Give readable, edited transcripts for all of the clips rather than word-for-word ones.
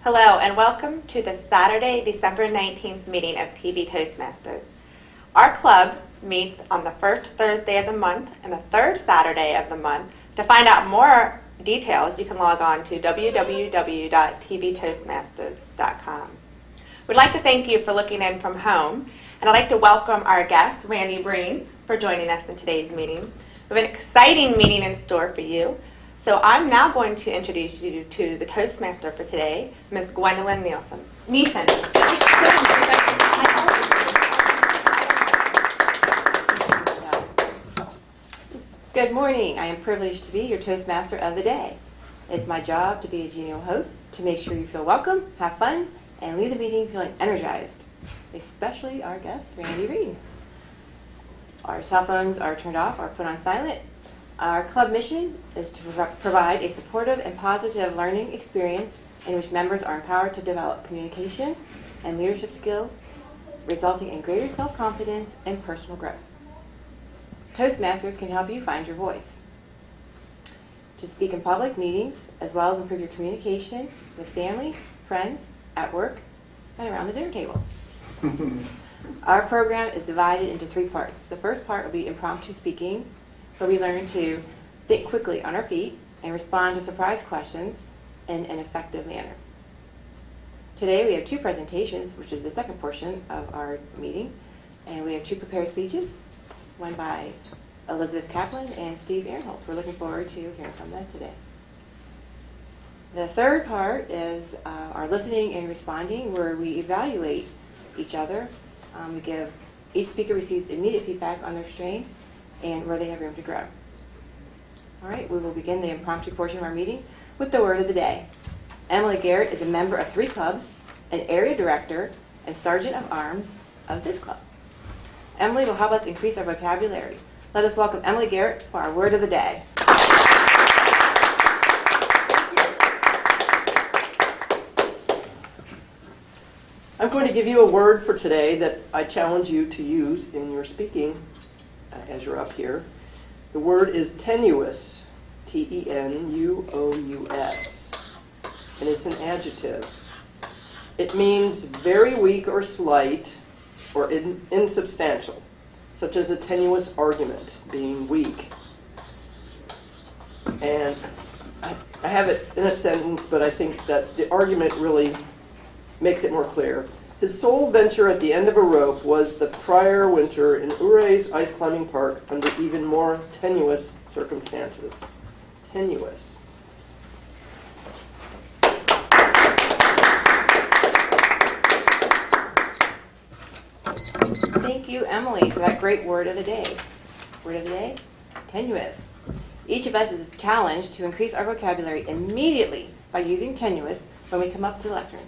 Hello and welcome to the Saturday, December 19th meeting of TV Toastmasters. Our club meets on the first Thursday of the month and the third Saturday of the month. To find out more details, you can log on to www.tvtoastmasters.com. We'd like to thank you for looking in from home, and I'd like to welcome our guest, Randy Breen, for joining us in today's meeting. We have an exciting meeting in store for you. So I'm now going to introduce you to the Toastmaster for today, Ms. Gwendolyn Neeson. Good morning. I am privileged to be your Toastmaster of the day. It's my job to be a genial host, to make sure you feel welcome, have fun, and leave the meeting feeling energized, especially our guest, Randy Breen. Our cell phones are turned off or put on silent. Our club mission is to provide a supportive and positive learning experience in which members are empowered to develop communication and leadership skills, resulting in greater self-confidence and personal growth. Toastmasters can help you find your voice, to speak in public meetings, as well as improve your communication with family, friends, at work, and around the dinner table. Our program is divided into 3 parts. The first part will be impromptu speaking, where we learn to think quickly on our feet and respond to surprise questions in an effective manner. Today we have 2 presentations, which is the second portion of our meeting, and we have 2 prepared speeches, one by Elizabeth Kaplan and Steve Ehrenholz. We're looking forward to hearing from them today. The third part is our listening and responding, where we evaluate each other. Each speaker receives immediate feedback on their strengths and where they have room to grow. All right, we will begin the impromptu portion of our meeting with the word of the day. Emily Garrett is a member of 3 clubs, an area director, and sergeant of arms of this club. Emily will help us increase our vocabulary. Let us welcome Emily Garrett for our word of the day. I'm going to give you a word for today that I challenge you to use in your speaking as you're up here. The word is tenuous, T-E-N-U-O-U-S, and it's an adjective. It means very weak or slight or insubstantial, such as a tenuous argument, being weak. And I have it in a sentence, but I think that the argument really makes it more clear. His sole venture at the end of a rope was the prior winter in Uray's ice climbing park under even more tenuous circumstances. Tenuous. Thank you, Emily, for that great word of the day. Word of the day? Tenuous. Each of us is challenged to increase our vocabulary immediately by using tenuous when we come up to the lectern.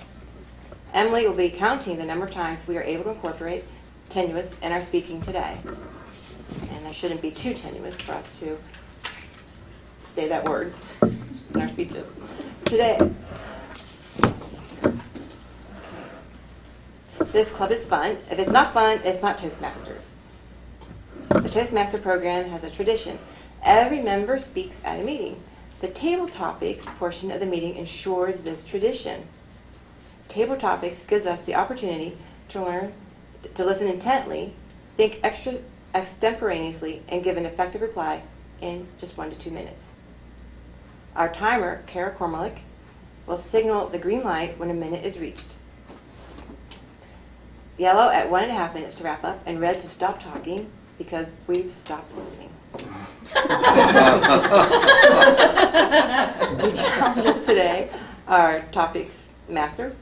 Emily will be counting the number of times we are able to incorporate tenuous in our speaking today. And there shouldn't be too tenuous for us to say that word in our speeches. Today, this club is fun. If it's not fun, it's not Toastmasters. The Toastmaster program has a tradition. Every member speaks at a meeting. The table topics portion of the meeting ensures this tradition. Table topics gives us the opportunity to learn, to listen intently, think extemporaneously, and give an effective reply in just 1 to 2 minutes. Our timer, Kara Kormalik, will signal the green light when a minute is reached. Yellow at 1.5 minutes to wrap up, and red to stop talking because we've stopped listening. To challenge us today, our topics master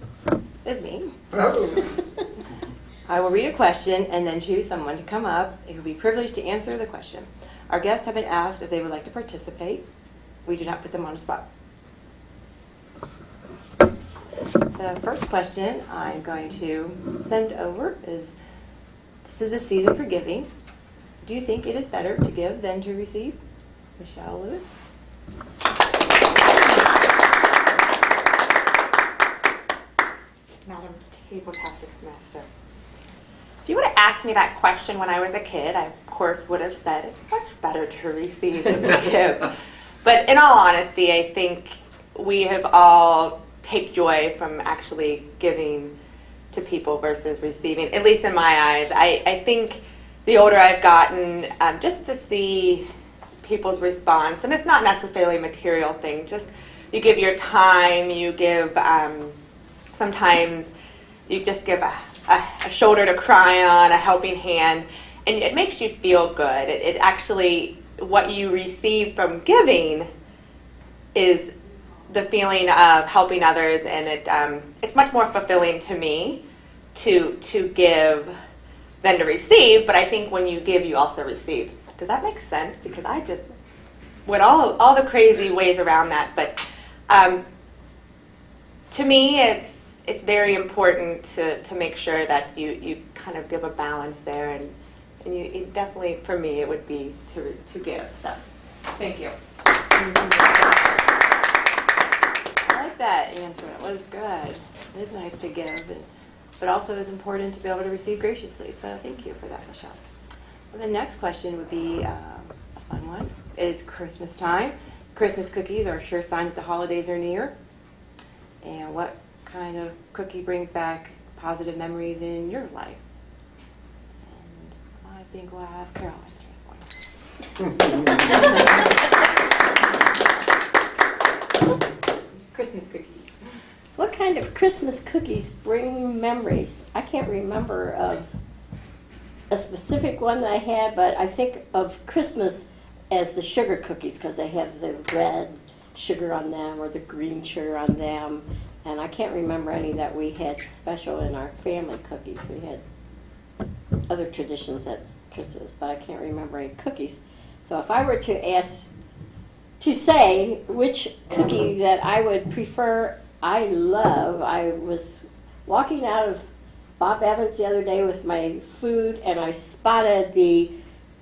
is me. I will read a question and then choose someone to come up who will be privileged to answer the question. Our guests have been asked if they would like to participate. We do not put them on the spot. The first question I'm going to send over is, this is the season for giving. Do you think it is better to give than to receive? Michelle Lewis. Madam Table Topics Master. If you would have asked me that question when I was a kid, I of course would have said it's much better to receive than to give. But in all honesty, I think we have all take joy from actually giving to people versus receiving, at least in my eyes. I think the older I've gotten, just to see people's response, and it's not necessarily a material thing, just you give your time, you give, sometimes you just give a shoulder to cry on, a helping hand, and it makes you feel good. It actually, what you receive from giving is the feeling of helping others, and it's much more fulfilling to me to give than to receive. But I think when you give, you also receive. Does that make sense? Because I just went all the crazy ways around that. But to me, it's very important to make sure that you kind of give a balance there, and you definitely, for me, it would be to give. So, thank you. I like that answer. It was good. It is nice to give, but also it's important to be able to receive graciously. So thank you for that, Michelle. Well, the next question would be a fun one. It's Christmas time. Christmas cookies are a sure sign that the holidays are near. And what kind of cookie brings back positive memories in your life? And I think we'll have Carol answer that one. Christmas cookies. What kind of Christmas cookies bring memories? I can't remember of a specific one that I had, but I think of Christmas as the sugar cookies because they have the red sugar on them or the green sugar on them. And I can't remember any that we had special in our family cookies. We had other traditions at Christmas, but I can't remember any cookies. So if I were to say which cookie that I would prefer, I was walking out of Bob Evans the other day with my food, and I spotted the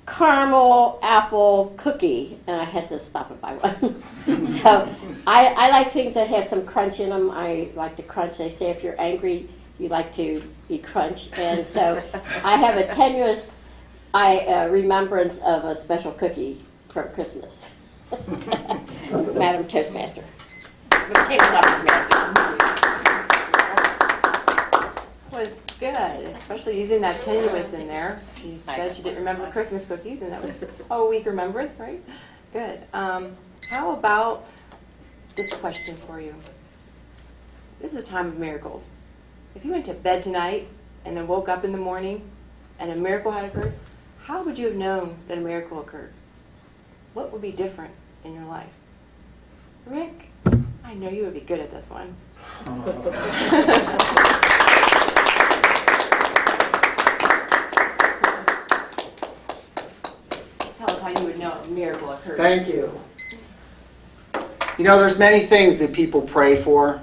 caramel apple cookie, and I had to stop and buy one. So I like things that have some crunch in them. I like to crunch. They say if you're angry, you like to be crunched. And so I have a tenuous remembrance of a special cookie from Christmas. Madam Toastmaster. Was good, especially using that tenuous in there. She said she didn't remember Christmas cookies, and that was a weak remembrance, right? Good. How about this question for you? This is a time of miracles. If you went to bed tonight and then woke up in the morning and a miracle had occurred, how would you have known that a miracle occurred? What would be different in your life? Rick, I know you would be good at this one. Tell us how you would know a miracle occurred. Thank you. You know, there's many things that people pray for.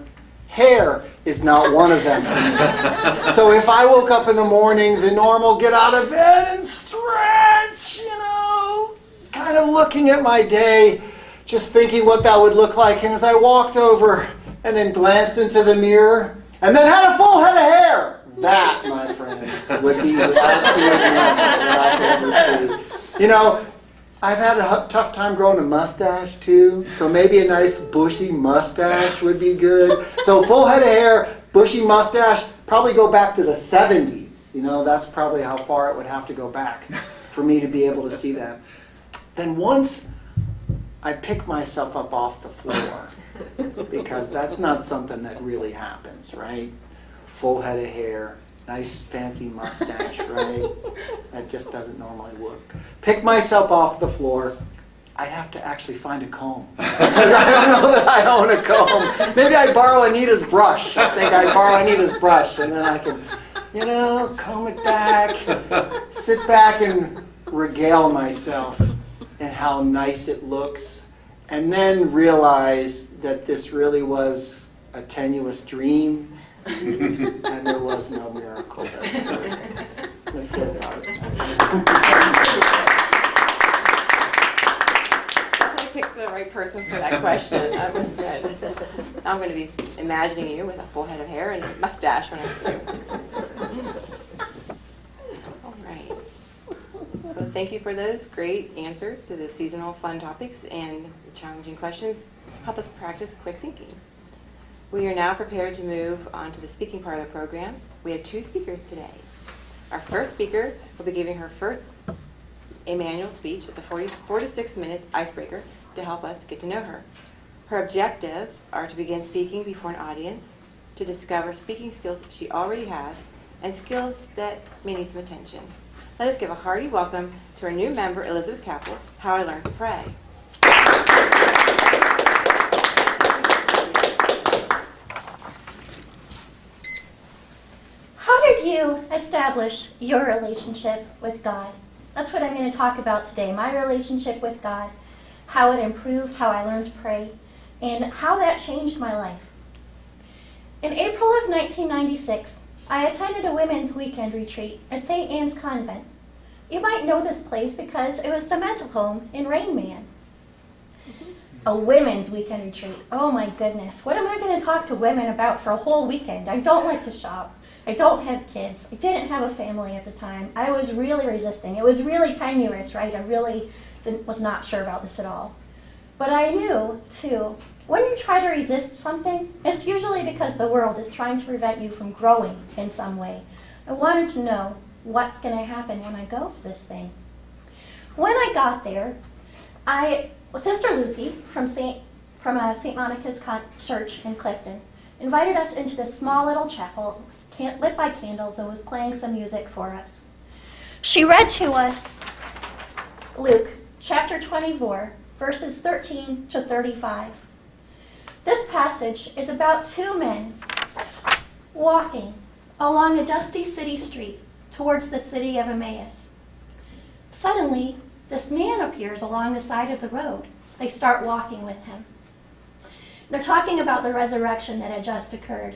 Hair is not one of them for me. So if I woke up in the morning, the normal get out of bed and stretch, kind of looking at my day, just thinking what that would look like. And as I walked over and then glanced into the mirror and then had a full head of hair, that, my friends, would be the absolute miracle that I could ever see. I've had a tough time growing a mustache too, so maybe a nice bushy mustache would be good. So full head of hair, bushy mustache, probably go back to the 70s. That's probably how far it would have to go back for me to be able to see that. Then once I pick myself up off the floor, because that's not something that really happens, right? Full head of hair, nice fancy mustache, right? That just doesn't normally work. Pick myself off the floor, I'd have to actually find a comb. Because I don't know that I own a comb. Maybe I'd borrow Anita's brush. I think I'd borrow Anita's brush, and then I could, comb it back, sit back and regale myself in how nice it looks, and then realize that this really was a tenuous dream, and there was no miracle. Let's take it out. Definitely picked the right person for that question. That was good. I'm going to be imagining you with a full head of hair and a mustache when I see you. All right. Well, thank you for those great answers to the seasonal fun topics and challenging questions. Help us practice quick thinking. We are now prepared to move on to the speaking part of the program. We have 2 speakers today. Our first speaker will be giving her first manual speech. It's a 4 to 6 minutes icebreaker to help us get to know her. Her objectives are to begin speaking before an audience, to discover speaking skills she already has, and skills that may need some attention. Let us give a hearty welcome to our new member, Elizabeth Capel, How I Learned to Pray. How did you establish your relationship with God? That's what I'm going to talk about today, my relationship with God, how it improved, how I learned to pray, and how that changed my life. In April of 1996, I attended a women's weekend retreat at St. Anne's Convent. You might know this place because it was the mental home in Rain Man. A women's weekend retreat. Oh my goodness. What am I going to talk to women about for a whole weekend? I don't like to shop. I don't have kids. I didn't have a family at the time. I was really resisting. It was really tenuous, right? I really was not sure about this at all. But I knew, too, when you try to resist something, it's usually because the world is trying to prevent you from growing in some way. I wanted to know what's going to happen when I go to this thing. When I got there, Sister Lucy from St. Monica's Church in Clifton invited us into this small little chapel lit by candles and was playing some music for us. She read to us Luke chapter 24, verses 13 to 35. This passage is about 2 men walking along a dusty city street towards the city of Emmaus. Suddenly, this man appears along the side of the road. They start walking with him. They're talking about the resurrection that had just occurred.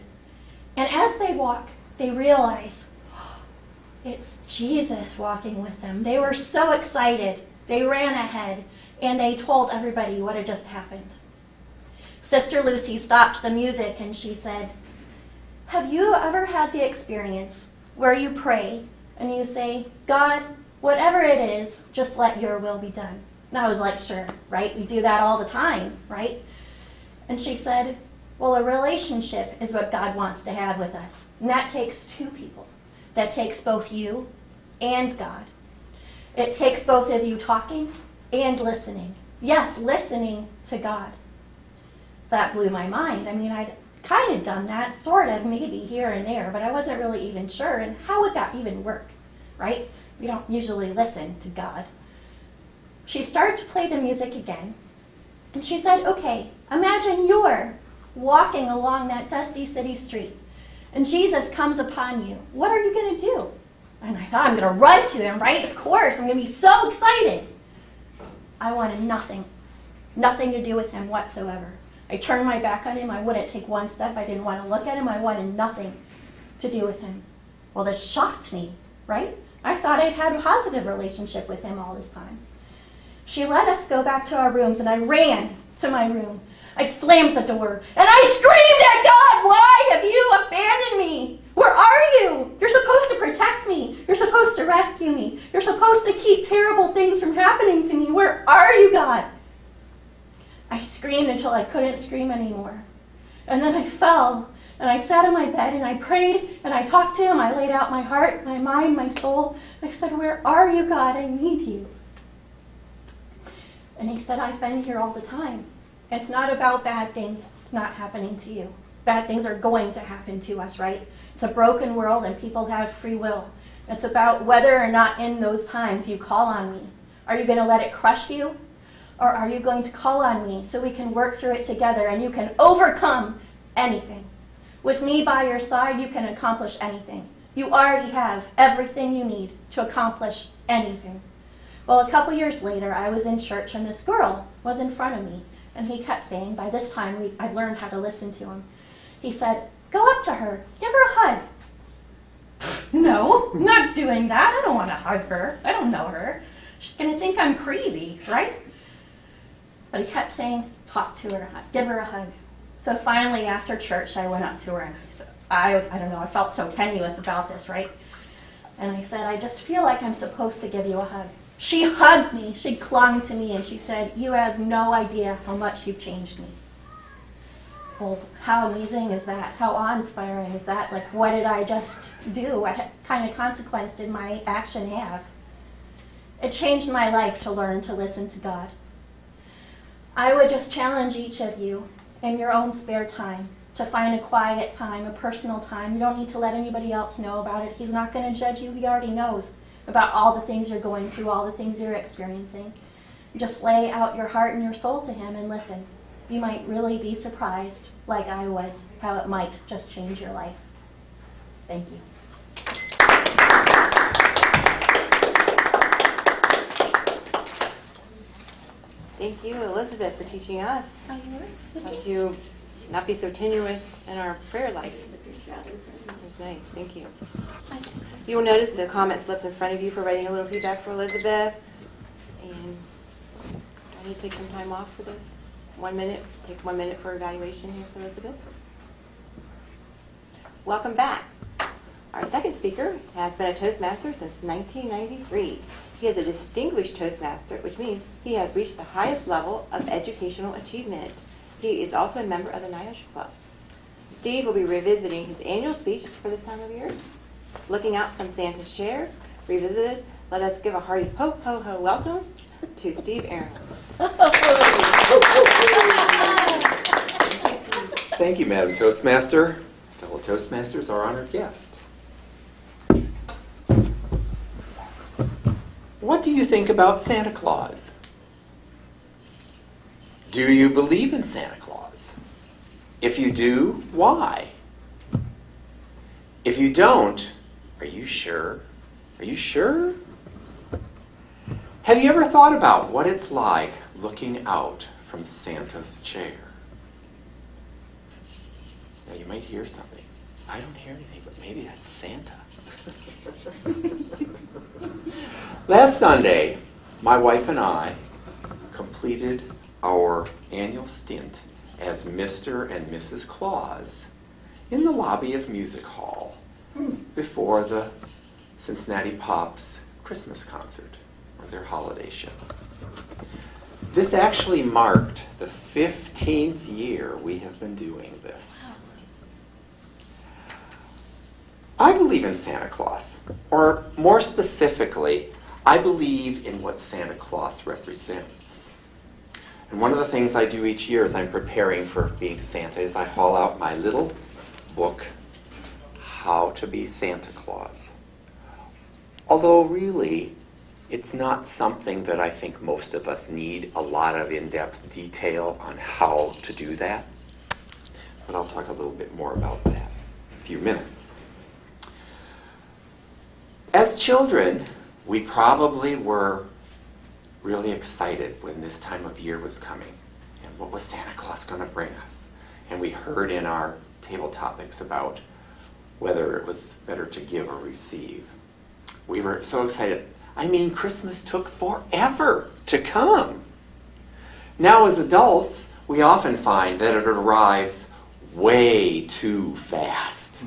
And as they walk, they realize it's Jesus walking with them. They were so excited. They ran ahead and they told everybody what had just happened. Sister Lucy stopped the music and she said, "Have you ever had the experience where you pray and you say, God, whatever it is, just let your will be done?" And I was like, sure, right? We do that all the time, right? And she said, well, a relationship is what God wants to have with us. And that takes 2 people. That takes both you and God. It takes both of you talking and listening. Yes, listening to God. That blew my mind. I mean, I'd kind of done that, sort of, maybe here and there, but I wasn't really even sure. And how would that even work, right? We don't usually listen to God. She started to play the music again. And she said, okay, imagine you're walking along that dusty city street, and Jesus comes upon you. What are you going to do? And I thought, I'm going to run to him, right? Of course, I'm going to be so excited. I wanted nothing to do with him whatsoever. I turned my back on him. I wouldn't take one step. I didn't want to look at him. I wanted nothing to do with him. Well, this shocked me, right? I thought I'd had a positive relationship with him all this time. She let us go back to our rooms, and I ran to my room. I slammed the door, and I screamed at God, why have you abandoned me? Where are you? You're supposed to protect me. You're supposed to rescue me. You're supposed to keep terrible things from happening to me. Where are you, God? I screamed until I couldn't scream anymore. And then I fell, and I sat in my bed, and I prayed, and I talked to him. I laid out my heart, my mind, my soul. I said, where are you, God? I need you. And he said, I've been here all the time. It's not about bad things not happening to you. Bad things are going to happen to us, right? It's a broken world and people have free will. It's about whether or not in those times you call on me. Are you going to let it crush you? Or are you going to call on me so we can work through it together and you can overcome anything? With me by your side, you can accomplish anything. You already have everything you need to accomplish anything. Well, a couple years later, I was in church and this girl was in front of me. And he kept saying, by this time I'd learned how to listen to him. He said, go up to her, give her a hug. No, I'm not doing that. I don't want to hug her. I don't know her. She's going to think I'm crazy, right? But he kept saying, talk to her, give her a hug. So finally, after church, I went up to her and I don't know, I felt so tenuous about this, right? And I said, I just feel like I'm supposed to give you a hug. She hugged me, she clung to me, and she said, you have no idea how much you've changed me. well, how amazing is that? How awe-inspiring is that? Like, what did I just do? What kind of consequence did my action have? It changed my life to learn to listen to God. I would just challenge each of you in your own spare time to find a quiet time, a personal time. You don't need to let anybody else know about it. He's not going to judge you. He already knows about all the things you're going through, all the things you're experiencing. Just lay out your heart and your soul to him and listen. You might really be surprised, like I was, how it might just change your life. Thank you. Thank you, Elizabeth, for teaching us how to not be so tenuous in our prayer life. That's nice. Thank you. You will notice the comment slips in front of you for writing a little feedback for Elizabeth. And do I need to take some time off for this? 1 minute. Take 1 minute for evaluation here for Elizabeth. Welcome back. Our second speaker has been a Toastmaster since 1993. He is a distinguished Toastmaster, which means he has reached the highest level of educational achievement. He is also a member of the NIOSH Club. Steve will be revisiting his annual speech for this time of year. Looking out from Santa's chair, revisited, let us give a hearty ho, ho, ho welcome to Steve Aarons. Thank you, Madam Toastmaster. Fellow Toastmasters, our honored guest. What do you think about Santa Claus? Do you believe in Santa Claus? If you do, why? If you don't, are you sure? Are you sure? Have you ever thought about what it's like looking out from Santa's chair? Now you might hear something. I don't hear anything, but maybe that's Santa. Last Sunday, my wife and I completed our annual stint as Mr. and Mrs. Claus in the lobby of Music Hall before the Cincinnati Pops Christmas concert, or their holiday show. This actually marked the 15th year we have been doing this. I believe in Santa Claus, or more specifically, I believe in what Santa Claus represents. And one of the things I do each year as I'm preparing for being Santa is I haul out my little book, How to Be Santa Claus. Although really, it's not something that I think most of us need a lot of in-depth detail on how to do that. But I'll talk a little bit more about that in a few minutes. As children, we probably were really excited when this time of year was coming. And what was Santa Claus going to bring us? And we heard in our table topics about whether it was better to give or receive. We were so excited. I mean, Christmas took forever to come. Now as adults, we often find that it arrives way too fast.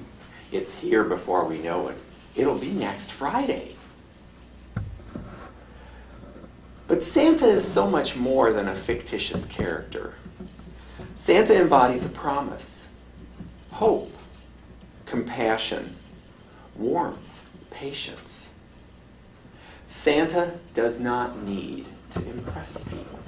It's here before we know it. It'll be next Friday. But Santa is so much more than a fictitious character. Santa embodies a promise, hope, compassion, warmth, patience. Santa does not need to impress people.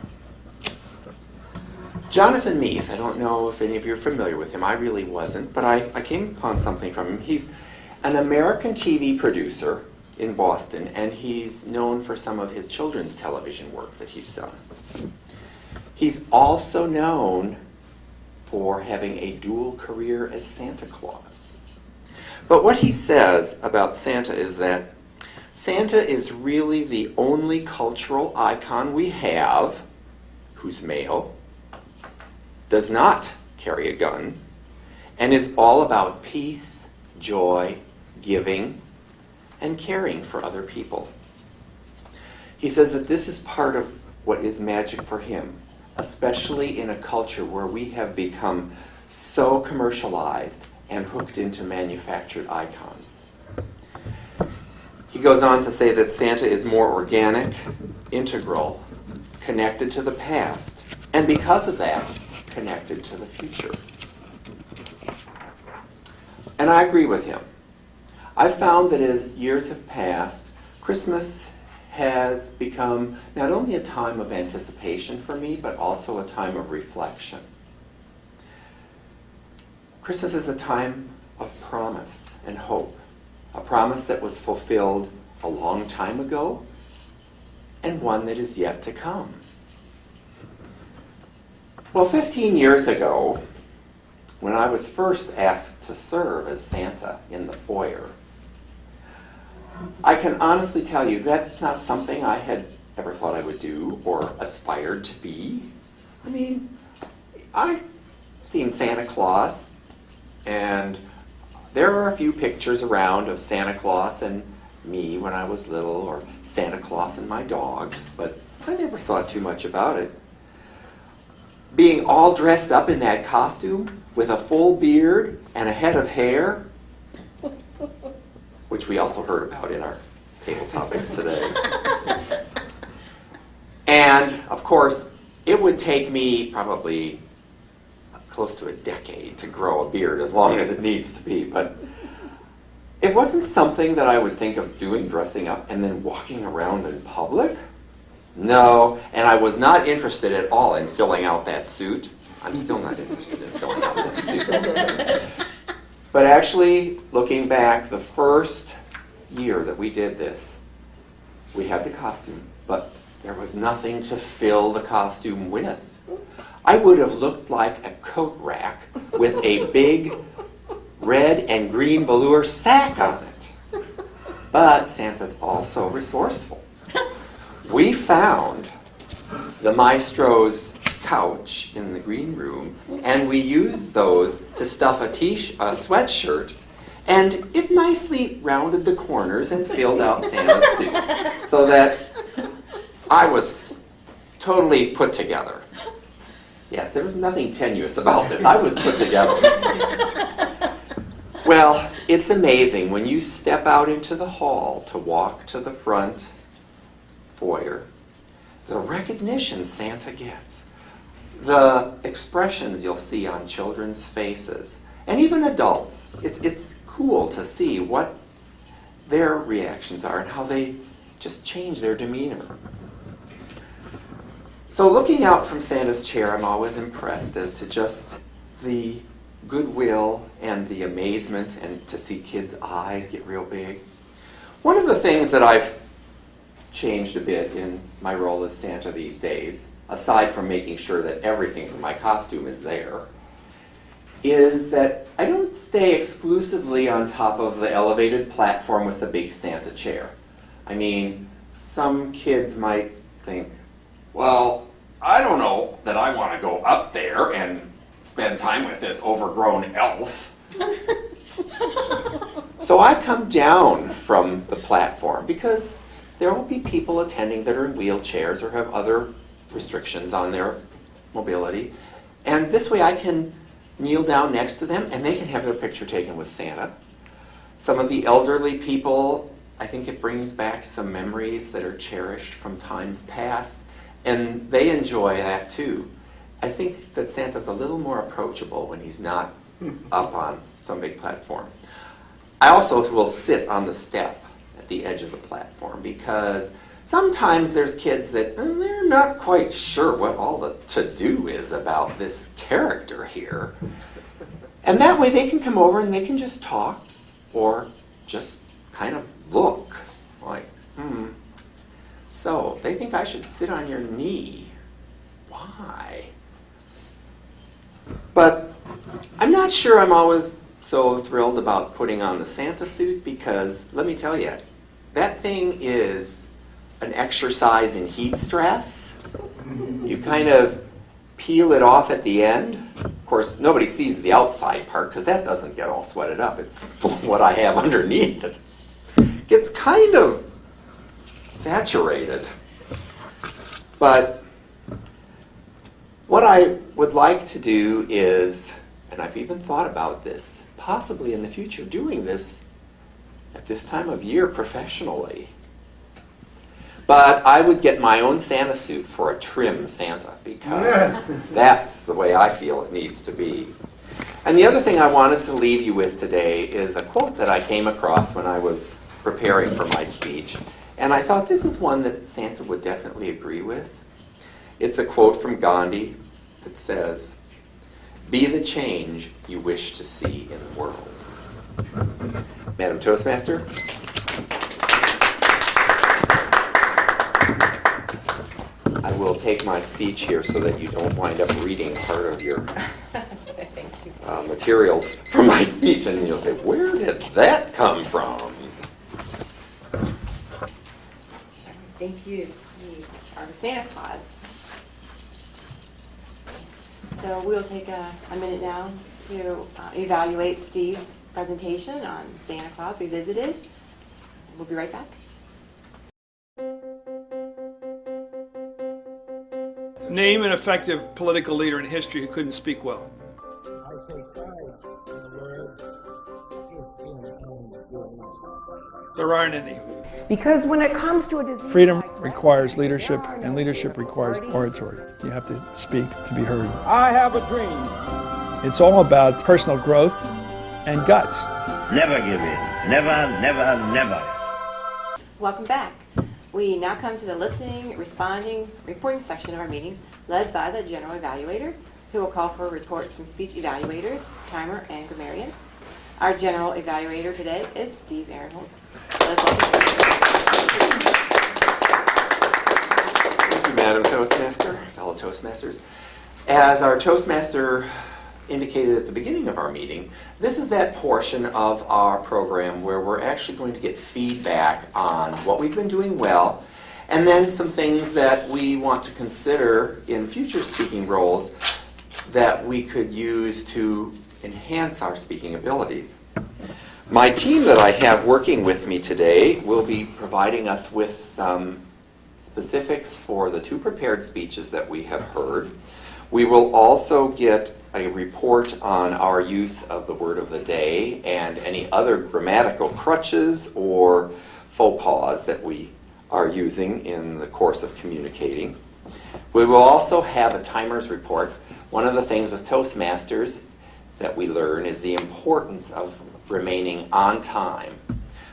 Jonathan Meath, I don't know if any of you are familiar with him. I really wasn't, but I came upon something from him. He's an American TV producer in Boston, and he's known for some of his children's television work that he's done. He's also known for having a dual career as Santa Claus. But what he says about Santa is that Santa is really the only cultural icon we have who's male, does not carry a gun, and is all about peace, joy, giving, and caring for other people. He says that this is part of what is magic for him, especially in a culture where we have become so commercialized and hooked into manufactured icons. He goes on to say that Santa is more organic, integral, connected to the past, and because of that, connected to the future. And I agree with him. I've found that as years have passed, Christmas has become not only a time of anticipation for me, but also a time of reflection. Christmas is a time of promise and hope, a promise that was fulfilled a long time ago, and one that is yet to come. Well, 15 years ago, when I was first asked to serve as Santa in the foyer, I can honestly tell you that's not something I had ever thought I would do or aspired to be. I mean, I've seen Santa Claus, and there are a few pictures around of Santa Claus and me when I was little, or Santa Claus and my dogs, but I never thought too much about it. Being all dressed up in that costume with a full beard and a head of hair, which we also heard about in our table topics today. And, of course, it would take me probably close to a decade to grow a beard, as long as it needs to be, but it wasn't something that I would think of doing, dressing up and then walking around in public. No, and I was not interested at all in filling out that suit. I'm still not interested in filling out that suit. But actually, looking back, the first year that we did this, we had the costume, but there was nothing to fill the costume with. I would have looked like a coat rack with a big red and green velour sack on it. But Santa's also resourceful. We found the maestro's couch in the green room, and we used those to stuff a sweatshirt, and it nicely rounded the corners and filled out Santa's suit, so that I was totally put together. Yes, there was nothing tenuous about this. I was put together. Well, it's amazing when you step out into the hall to walk to the front foyer, the recognition Santa gets, the expressions you'll see on children's faces, and even adults. It's cool to see what their reactions are and how they just change their demeanor. So looking out from Santa's chair, I'm always impressed as to just the goodwill and the amazement, and to see kids' eyes get real big. One of the things that I've changed a bit in my role as Santa these days, aside from making sure that everything from my costume is there, is that I don't stay exclusively on top of the elevated platform with the big Santa chair. I mean, some kids might think, well, I don't know that I want to go up there and spend time with this overgrown elf. So I come down from the platform because there will be people attending that are in wheelchairs or have other restrictions on their mobility. And this way I can kneel down next to them and they can have their picture taken with Santa. Some of the elderly people, I think it brings back some memories that are cherished from times past, and they enjoy that too. I think that Santa's a little more approachable when he's not up on some big platform. I also will sit on the step at the edge of the platform because sometimes there's kids that they're not quite sure what all the to-do is about this character here. And that way they can come over and they can just talk or just kind of look like, so they think I should sit on your knee. Why? But I'm not sure I'm always so thrilled about putting on the Santa suit because, let me tell you, that thing is an exercise in heat stress. You kind of peel it off at the end. Of course, nobody sees the outside part because that doesn't get all sweated up. It's what I have underneath it. Gets kind of saturated. But what I would like to do is, and I've even thought about this, possibly in the future, doing this at this time of year professionally. But I would get my own Santa suit for a trim Santa because that's the way I feel it needs to be. And the other thing I wanted to leave you with today is a quote that I came across when I was preparing for my speech. And I thought this is one that Santa would definitely agree with. It's a quote from Gandhi that says, "Be the change you wish to see in the world." Madam Toastmaster? I will take my speech here so that you don't wind up reading part of your materials from my speech, and you'll say, where did that come from? Thank you, Steve, our Santa Claus. So we'll take a minute now to evaluate Steve's presentation on Santa Claus Revisited. We'll be right back. Name an effective political leader in history who couldn't speak well. I take pride in the word, it's in your name. There aren't any. Because when it comes to a disease Freedom like requires this, leadership, there are and no leadership requires authorities. oratory. You have to speak to be heard. I have a dream. It's all about personal growth and guts. Never give in. Never, never, never. Welcome back. We now come to the listening, responding, reporting section of our meeting, led by the General Evaluator, who will call for reports from speech evaluators, timer, and grammarian. Our General Evaluator today is Steve Ehrenholz. Let's welcome Steve. Thank you, Madam Toastmaster, fellow Toastmasters. As our Toastmaster indicated at the beginning of our meeting, this is that portion of our program where we're actually going to get feedback on what we've been doing well, and then some things that we want to consider in future speaking roles that we could use to enhance our speaking abilities. My team that I have working with me today will be providing us with some specifics for the two prepared speeches that we have heard. We will also get a report on our use of the word of the day and any other grammatical crutches or faux pas that we are using in the course of communicating. We will also have a timer's report. One of the things with Toastmasters that we learn is the importance of remaining on time.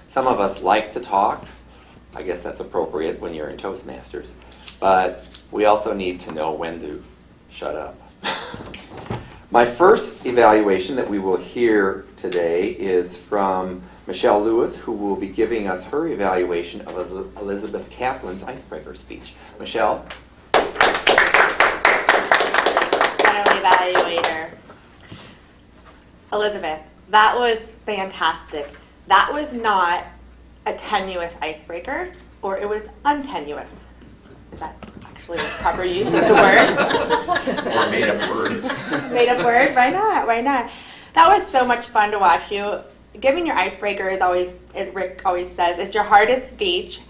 Some of us like to talk. I guess that's appropriate when you're in Toastmasters. But we also need to know when to shut up. My first evaluation that we will hear today is from Michelle Lewis, who will be giving us her evaluation of Elizabeth Kaplan's icebreaker speech. Michelle? General Evaluator. Elizabeth, that was fantastic. That was not a tenuous icebreaker, or it was untenuous. Is that actually the proper use of the word? Or made up word. Made up word? Why not? Why not? That was so much fun to watch you. Giving your icebreaker is always, as Rick always says, it's your hardest speech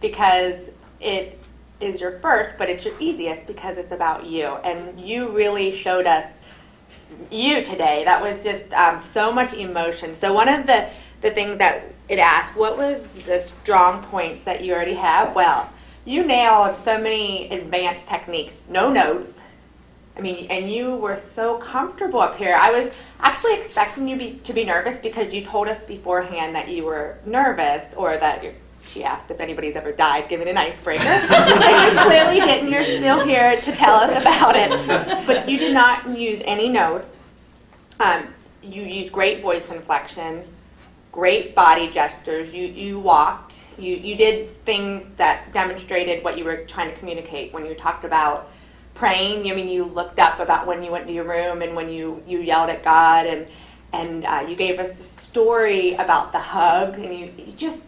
because it is your first, but it's your easiest because it's about you. And you really showed us you today. That was just so much emotion. So one of the things that it asked, what was the strong points that you already have? Well, you nailed so many advanced techniques. No notes. I mean, and you were so comfortable up here. I was actually expecting you to be nervous because you told us beforehand that you were nervous, or that she asked if anybody's ever died giving an icebreaker. And you clearly didn't. You're still here to tell us about it. But you did not use any notes. You used great voice inflection, great body gestures. You walked. You did things that demonstrated what you were trying to communicate. When you talked about praying, I mean, you looked up about when you went to your room and when you yelled at God, and you gave us a story about the hug, and you just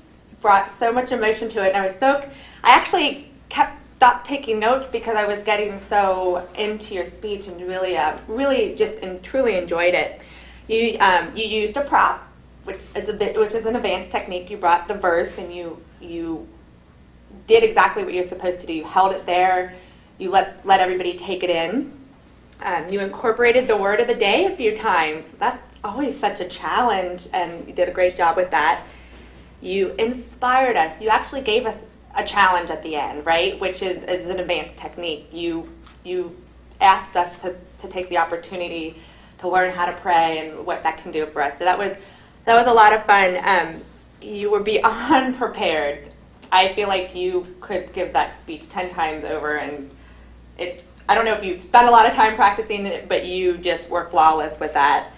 brought so much emotion to it. And I actually stopped taking notes because I was getting so into your speech and really just truly enjoyed it. You used a prop, which is an advanced technique. You brought the verse and you did exactly what you're supposed to do. You held it there. You let everybody take it in. You incorporated the word of the day a few times. That's always such a challenge, and you did a great job with that. You inspired us. You actually gave us a challenge at the end, right? Which is an advanced technique. You asked us to take the opportunity to to learn how to pray and what that can do for us. So that was a lot of fun. You were beyond prepared. I feel like you could give that speech 10 times over, and I don't know if you spent a lot of time practicing it, but you just were flawless with that.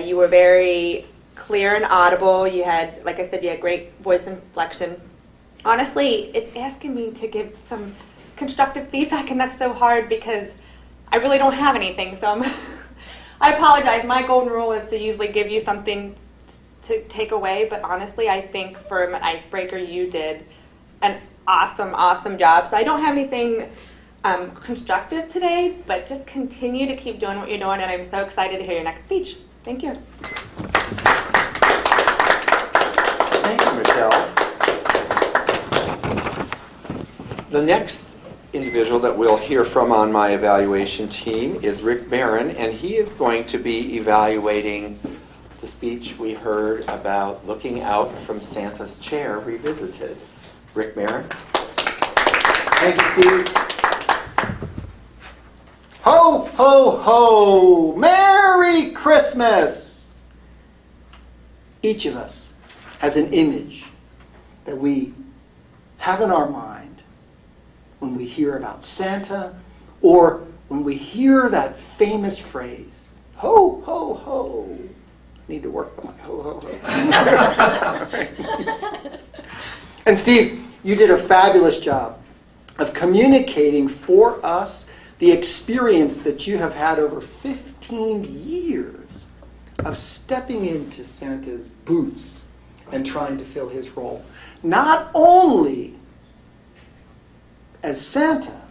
You were very clear and audible. You had, like I said, you had great voice inflection. Honestly, it's asking me to give some constructive feedback, and that's so hard because I really don't have anything. So I apologize. My golden rule is to usually give you something to take away, but honestly, I think for an icebreaker, you did an awesome, awesome job. So I don't have anything constructive today, but just continue to keep doing what you're doing, and I'm so excited to hear your next speech. Thank you. Thank you, Michelle. The next individual that we'll hear from on my evaluation team is Rick Barron, and he is going to be evaluating the speech we heard about looking out from Santa's chair revisited. Rick Barron. Thank you, Steve. Ho, ho, ho! Merry Christmas! Each of us has an image that we have in our mind when we hear about Santa, or when we hear that famous phrase, ho, ho, ho. Need to work on my ho, ho, ho. And Steve, you did a fabulous job of communicating for us the experience that you have had over 15 years of stepping into Santa's boots and trying to fill his role. Not only as Santa,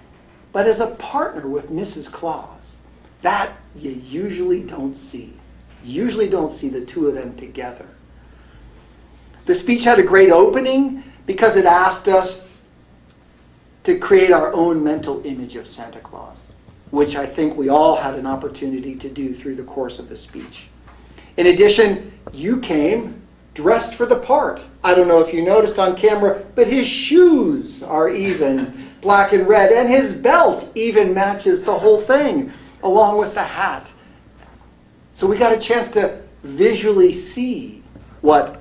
but as a partner with Mrs. Claus. That you usually don't see. You usually don't see the two of them together. The speech had a great opening because it asked us to create our own mental image of Santa Claus, which I think we all had an opportunity to do through the course of the speech. In addition, you came dressed for the part. I don't know if you noticed on camera, but his shoes are even black and red, and his belt even matches the whole thing, along with the hat. So we got a chance to visually see what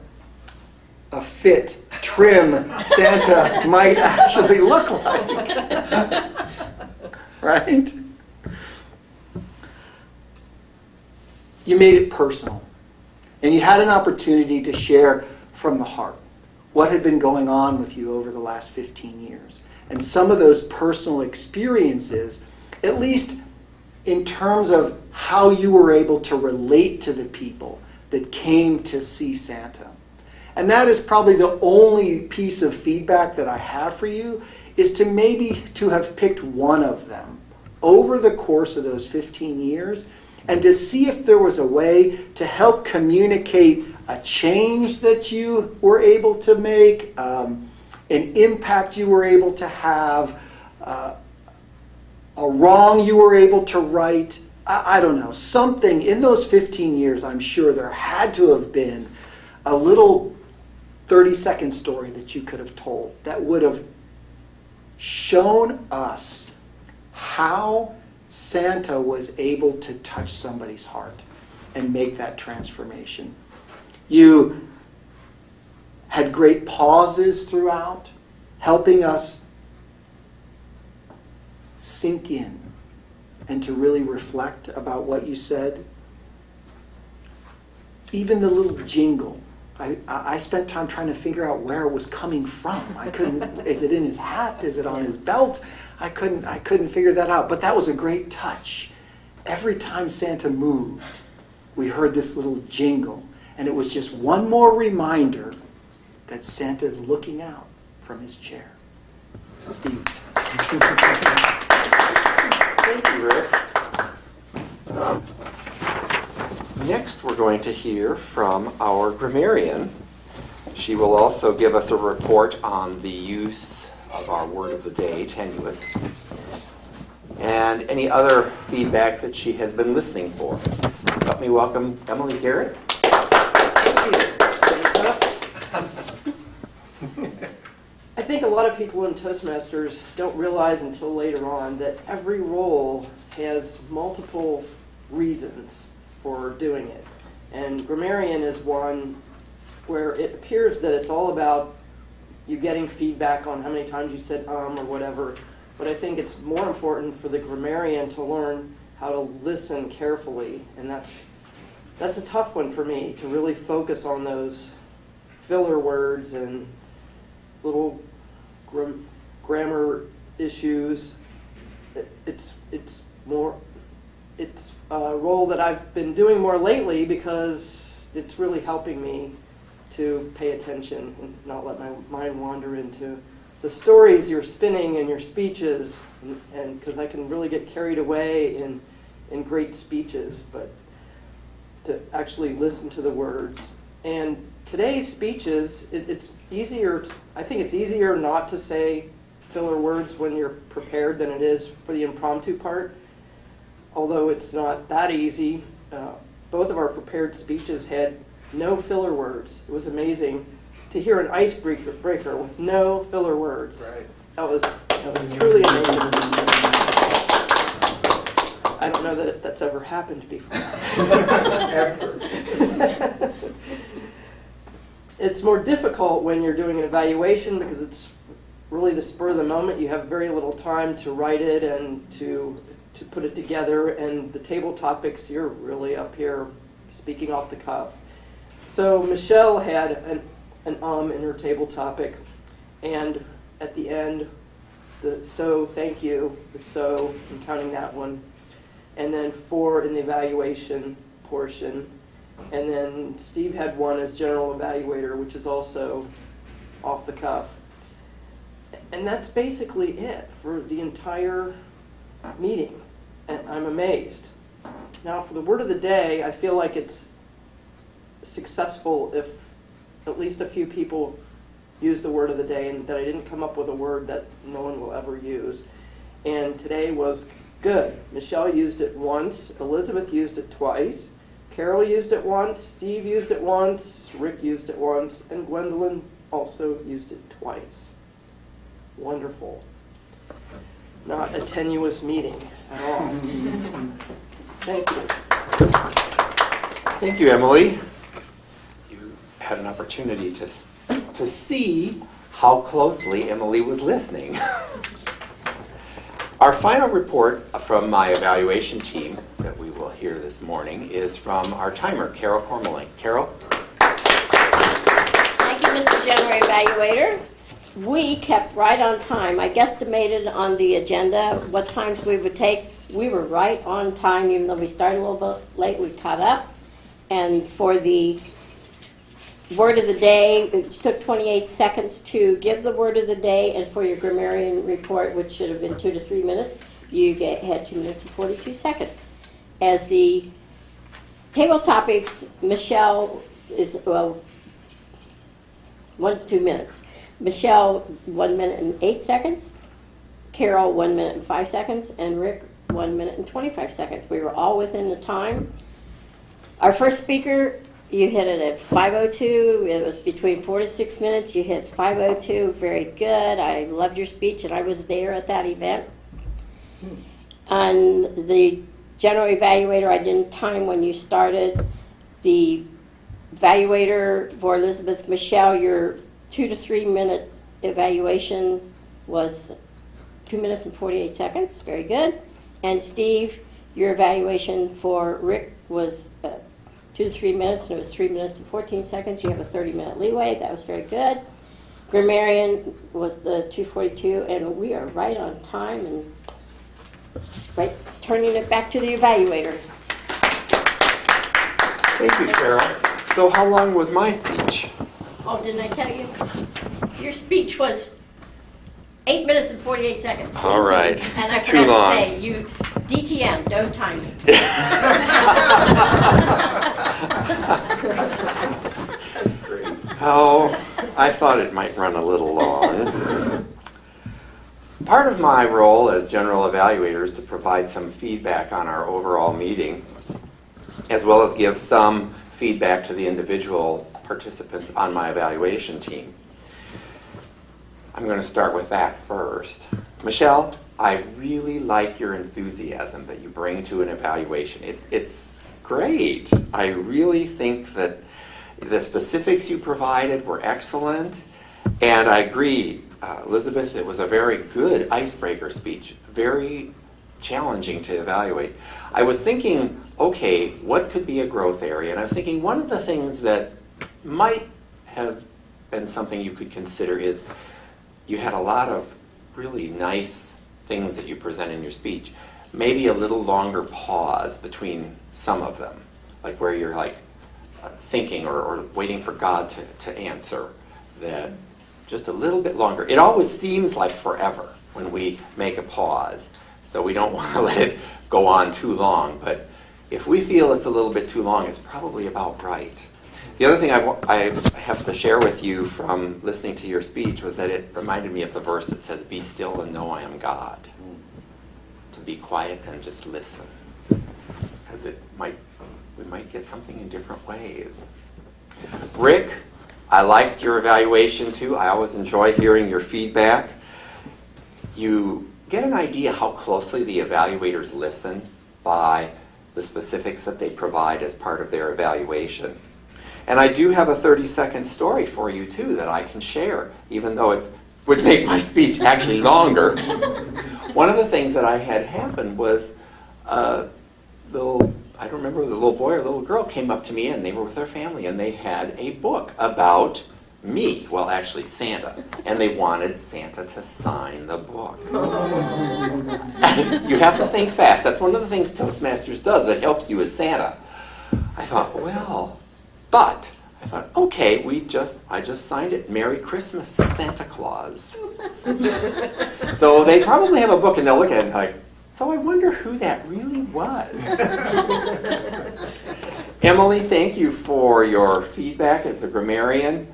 a fit, trim Santa might actually look like. Right? You made it personal. And you had an opportunity to share from the heart what had been going on with you over the last 15 years. And some of those personal experiences, at least in terms of how you were able to relate to the people that came to see Santa. And that is probably the only piece of feedback that I have for you, is to maybe to have picked one of them over the course of those 15 years and to see if there was a way to help communicate a change that you were able to make, an impact you were able to have, a wrong you were able to right. I don't know, something in those 15 years. I'm sure there had to have been a little 30-second story that you could have told that would have shown us how Santa was able to touch somebody's heart and make that transformation. You had great pauses throughout, helping us sink in and to really reflect about what you said. Even the little jingle. I spent time trying to figure out where it was coming from. I couldn't, is it in his hat? Is it on his belt? I couldn't figure that out. But that was a great touch. Every time Santa moved, we heard this little jingle. And it was just one more reminder that Santa's looking out from his chair. Steve. Thank you, Rick. Next, we're going to hear from our grammarian. She will also give us a report on the use of our word of the day, tenuous, and any other feedback that she has been listening for. Let me welcome Emily Garrett. I think a lot of people in Toastmasters don't realize until later on that every role has multiple reasons for doing it. And grammarian is one where it appears that it's all about you getting feedback on how many times you said or whatever. But I think it's more important for the grammarian to learn how to listen carefully. And that's a tough one for me, to really focus on those filler words and little grammar issues. It's a role that I've been doing more lately because it's really helping me to pay attention and not let my mind wander into the stories you're spinning in your speeches, and because I can really get carried away in great speeches, but to actually listen to the words. And today's speeches, it's easier, I think it's easier not to say filler words when you're prepared than it is for the impromptu part, although it's not that easy. Both of our prepared speeches had no filler words. It was amazing to hear an icebreaker with no filler words. Right. That was truly amazing. I don't know that that's ever happened before. Ever. It's more difficult when you're doing an evaluation because it's really the spur of the moment. You have very little time to write it and to put it together, and the table topics, you're really up here speaking off the cuff. So Michelle had an in her table topic, and at the end, the so, thank you, the so, I'm counting that one, and then 4 in the evaluation portion, and then Steve had one as general evaluator, which is also off the cuff. And that's basically it for the entire meeting, and I'm amazed. Now, for the word of the day, I feel like it's successful if at least a few people use the word of the day, and that I didn't come up with a word that no one will ever use. And today was good. Michelle used it once, Elizabeth used it twice, Carol used it once, Steve used it once, Rick used it once, and Gwendolyn also used it twice. Wonderful. Not a tenuous meeting at all. Thank you. Thank you, Emily. You had an opportunity to see how closely Emily was listening. Our final report from my evaluation team that we will hear this morning is from our timer, Carol Cormeling. Carol? Thank you, Mr. General Evaluator. We kept right on time. I guesstimated on the agenda what times we would take. We were right on time, even though we started a little bit late, we caught up. And for the word of the day, it took 28 seconds to give the word of the day, and for your grammarian report, which should have been 2 to 3 minutes, you had 2 minutes and 42 seconds. As the table topics, Michelle is, 1 to 2 minutes. Michelle, 1 minute and 8 seconds. Carol, 1 minute and 5 seconds. And Rick, 1 minute and 25 seconds. We were all within the time. Our first speaker, you hit it at 5:02. It was between 4 to 6 minutes. You hit 5:02. Very good. I loved your speech, and I was there at that event. On the general evaluator, I didn't time when you started. The evaluator for Elizabeth Michelle, your 2 to 3 minute evaluation was 2 minutes and 48 seconds. Very good. And Steve, your evaluation for Rick was 2 to 3 minutes, and it was 3 minutes and 14 seconds. You have a 30-minute leeway. That was very good. Grammarian was the 2:42, and we are right on time and right turning it back to the evaluator. Thank you, Carol. So how long was my speech? Oh, didn't I tell you? Your speech was 8 minutes and 48 seconds. All right. And I Too forgot long. to say, you DTM, don't time me. That's great. Oh, I thought it might run a little long. Part of my role as general evaluator is to provide some feedback on our overall meeting, as well as give some feedback to the individual participants on my evaluation team. I'm going to start with that first. Michelle, I really like your enthusiasm that you bring to an evaluation. It's great. I really think that the specifics you provided were excellent, and I agree, Elizabeth, it was a very good icebreaker speech, very challenging to evaluate. I was thinking, okay, what could be a growth area? And I was thinking one of the things that might have been something you could consider is you had a lot of really nice things that you present in your speech. Maybe a little longer pause between some of them, like where you're like thinking or waiting for God to answer, that just a little bit longer. It always seems like forever when we make a pause, so we don't want to let it go on too long, but if we feel it's a little bit too long, it's probably about right. The other thing I have to share with you from listening to your speech was that it reminded me of the verse that says, "Be still and know I am God." To be quiet and just listen, because we might get something in different ways. Rick, I liked your evaluation too. I always enjoy hearing your feedback. You get an idea how closely the evaluators listen by the specifics that they provide as part of their evaluation. And I do have a 30-second story for you too that I can share, even though it would make my speech actually longer. One of the things that I had happen was I don't remember, the little boy or little girl came up to me, and they were with their family, and they had a book about me, well actually Santa, and they wanted Santa to sign the book. You have to think fast. That's one of the things Toastmasters does that helps you as Santa. I thought, okay, I just signed it, Merry Christmas, Santa Claus. So they probably have a book, and they'll look at it like, so I wonder who that really was. Emily, thank you for your feedback as the grammarian.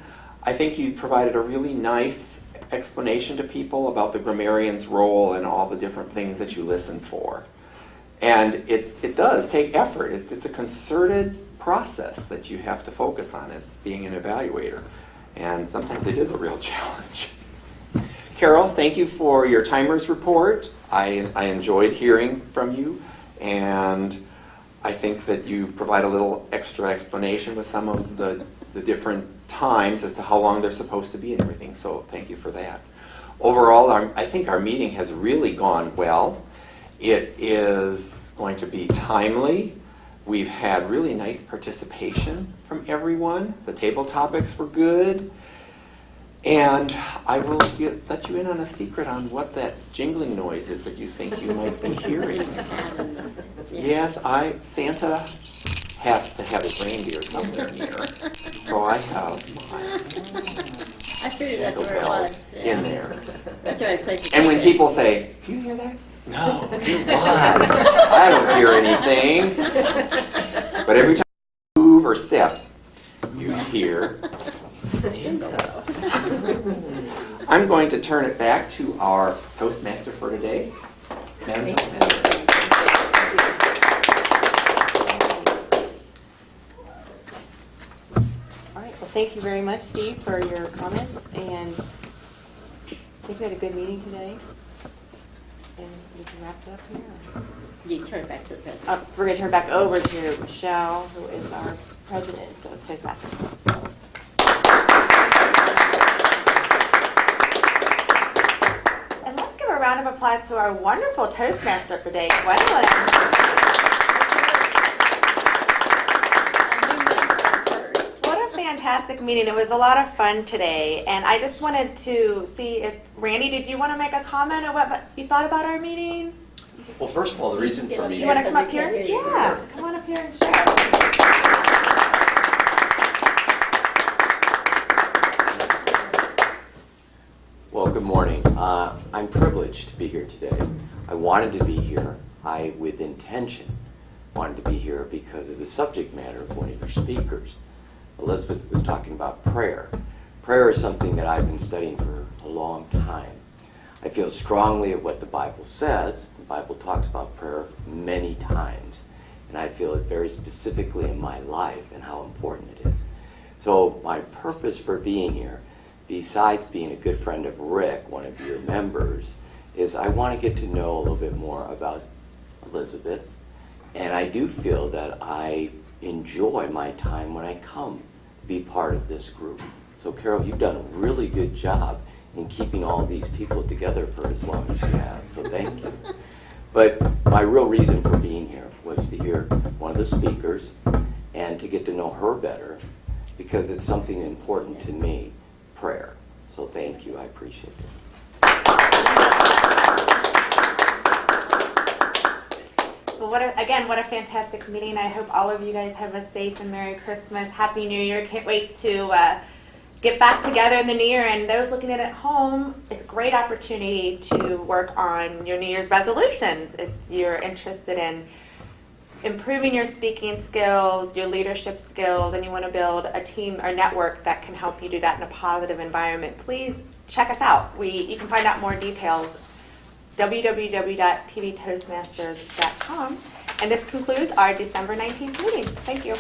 I think you provided a really nice explanation to people about the grammarian's role and all the different things that you listen for. And it does take effort. It's a concerted process that you have to focus on as being an evaluator. And sometimes it is a real challenge. Carol, thank you for your timers report. I enjoyed hearing from you, and I think that you provide a little extra explanation with some of the different times as to how long they're supposed to be and everything, so thank you for that. Overall, I think our meeting has really gone well. It is going to be timely. We've had really nice participation from everyone. The table topics were good. And I will let you in on a secret on what that jingling noise is that you think you might be hearing. Yes, Santa has to have his reindeer somewhere near. So I have my I figured that's where it was. in there. That's where I placed it. And when people say, "Do you hear that?" No, hear what? I don't hear anything. But every time you move or step, you hear Santa. I'm going to turn it back to our Toastmaster for today, Madam Toastmaster. All right. Well, thank you very much, Steve, for your comments. And I think we had a good meeting today. And we can wrap it up here. You turn it back to the president. We're going to turn back over to Michelle, who is our president of Toastmasters. And let's give a round of applause to our wonderful Toastmaster for today, Gwendolyn. What a fantastic meeting. It was a lot of fun today. And I just wanted to see if, Randy, did you want to make a comment on what you thought about our meeting? Well, first of all, the reason for me... You want to come up here? Yeah, come on up here and share. Well, good morning. I'm privileged to be here today. I wanted to be here. I, with intention, wanted to be here because of the subject matter of one of your speakers. Elizabeth was talking about prayer. Prayer is something that I've been studying for a long time. I feel strongly of what the Bible says. The Bible talks about prayer many times, and I feel it very specifically in my life and how important it is. So my purpose for being here, besides being a good friend of Rick, one of your members, is I want to get to know a little bit more about Elizabeth, and I do feel that I enjoy my time when I come to be part of this group. So Carol, you've done a really good job in keeping all these people together for as long as you have, so thank you. But my real reason for being here was to hear one of the speakers and to get to know her better, because it's something important to me, prayer. So thank you, I appreciate it. Well, what a fantastic meeting. I hope all of you guys have a safe and Merry Christmas, Happy New Year. Can't wait to get back together in the new year. And those looking at it at home, it's a great opportunity to work on your New Year's resolutions if you're interested in improving your speaking skills, your leadership skills, and you want to build a team or network that can help you do that in a positive environment. Please check us out. You can find out more details www.tvtoastmasters.com. And this concludes our December 19th meeting. Thank you.